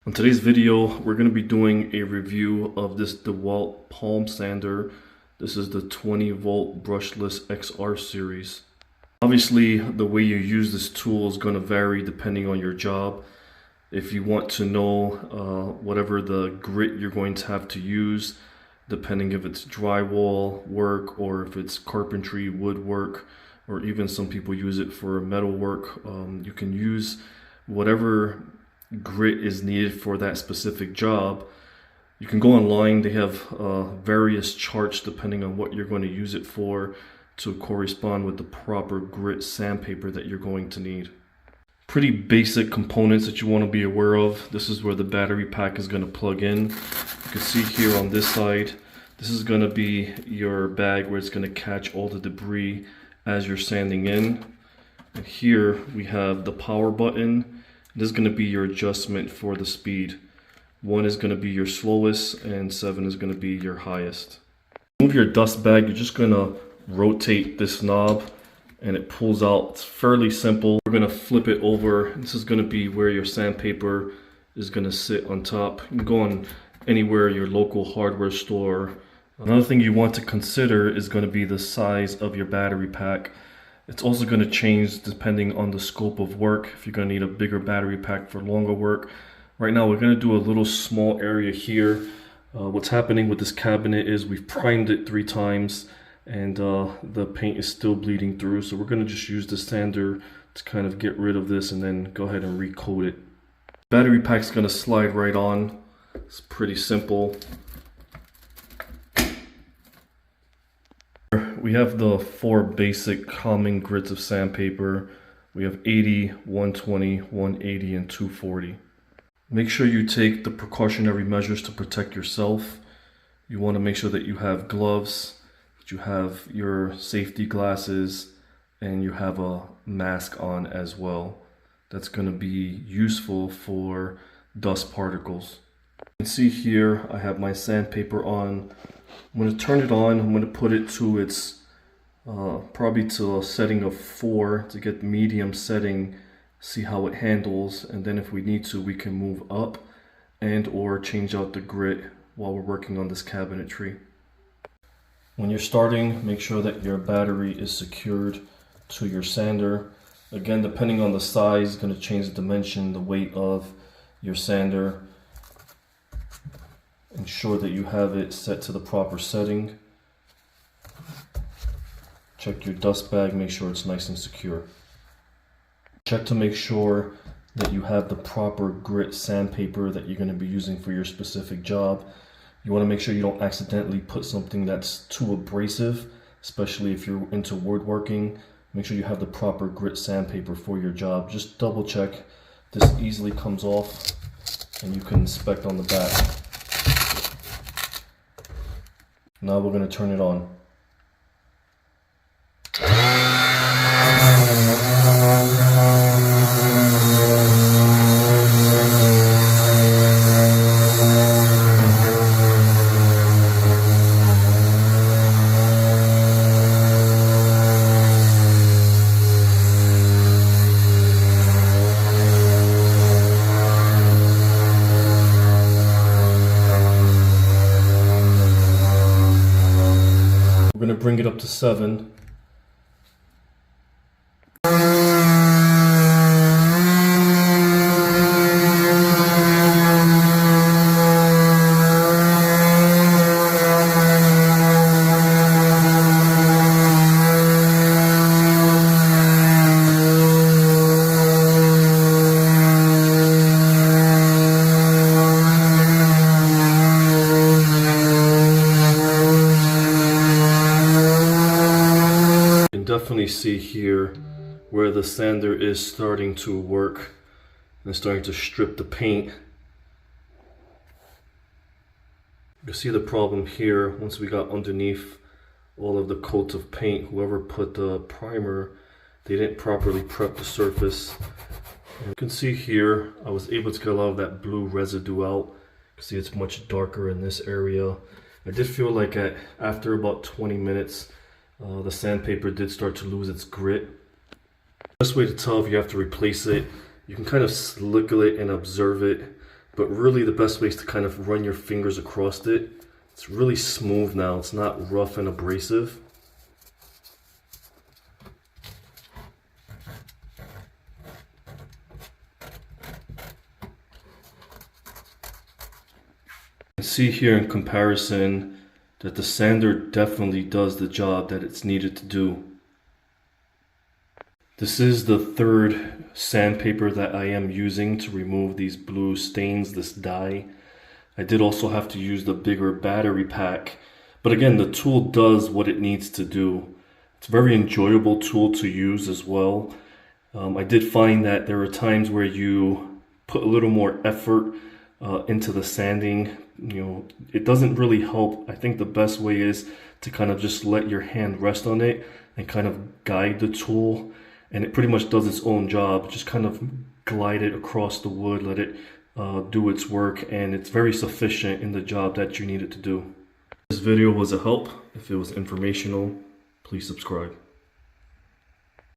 In today's video, we're going to be doing a review of this Dewalt palm sander. This is the 20 volt brushless XR series. Obviously, the way you use this tool is going to vary depending on your job. If you want to know whatever the grit you're going to have to use, depending if it's drywall work or if it's carpentry, woodwork, or even some people use it for metal work, you can use whatever grit is needed for that specific job. You can go online. They have various charts depending on what you're going to use it for to correspond with the proper grit sandpaper that you're going to need. Pretty basic components that you want to be aware of. This is where the battery pack is going to plug in. You can see here on this side, this is going to be your bag where it's going to catch all the debris as you're sanding in. And here we have the power button. This is going to be your adjustment for the speed. 1 is going to be your slowest and 7 is going to be your highest. Move your dust bag, you're just going to rotate this knob and it pulls out. It's fairly simple. We're going to flip it over. This is going to be where your sandpaper is going to sit on top. You can go on anywhere, your local hardware store. Another thing you want to consider is going to be the size of your battery pack. It's also going to change depending on the scope of work. If you're going to need a bigger battery pack for longer work. Right now we're going to do a little small area here. What's happening with this cabinet is we've primed it 3 times and the paint is still bleeding through. So we're going to just use the sander to kind of get rid of this and then go ahead and recoat it. Battery pack's going to slide right on. It's pretty simple. We have the 4 basic common grits of sandpaper. We have 80, 120, 180, and 240. Make sure you take the precautionary measures to protect yourself. You want to make sure that you have gloves, that you have your safety glasses, and you have a mask on as well. That's going to be useful for dust particles. You can see here I have my sandpaper on. I'm going to turn it on. I'm going to put it to its probably to a setting of 4 to get the medium setting, see how it handles, and then if we need to we can move up and or change out the grit while we're working on this cabinetry. When you're starting, make sure that your battery is secured to your sander. Again, depending on the size, it's going to change the dimension, the weight of your sander. Ensure that you have it set to the proper setting. Check your dust bag, make sure it's nice and secure. Check to make sure that you have the proper grit sandpaper that you're going to be using for your specific job. You want to make sure you don't accidentally put something that's too abrasive, especially if you're into woodworking. Make sure you have the proper grit sandpaper for your job. Just double check. This easily comes off and you can inspect on the back. Now we're going to turn it on. We're going to bring it up to 7. Definitely see here where the sander is starting to work and starting to strip the paint. You can see the problem here. Once we got underneath all of the coats of paint, whoever put the primer, they didn't properly prep the surface. And you can see here I was able to get a lot of that blue residue out. You can see it's much darker in this area. I did feel like after about 20 minutes the sandpaper did start to lose its grit. The best way to tell if you have to replace it, you can kind of look at it and observe it. but really the best way is to kind of run your fingers across it. It's really smooth now, it's not rough and abrasive. You can see here in comparison that the sander definitely does the job that it's needed to do. This is the third sandpaper that I am using to remove these blue stains, this dye. I did also have to use the bigger battery pack, but again, the tool does what it needs to do. It's a very enjoyable tool to use as well. I did find that there are times where you put a little more effort into the sanding. It doesn't really help. I think the best way is to kind of just let your hand rest on it and kind of guide the tool, and it pretty much does its own job. Just kind of glide it across the wood, let it do its work, and it's very sufficient in the job that you need it to do. This video was a help. If it was informational, please subscribe.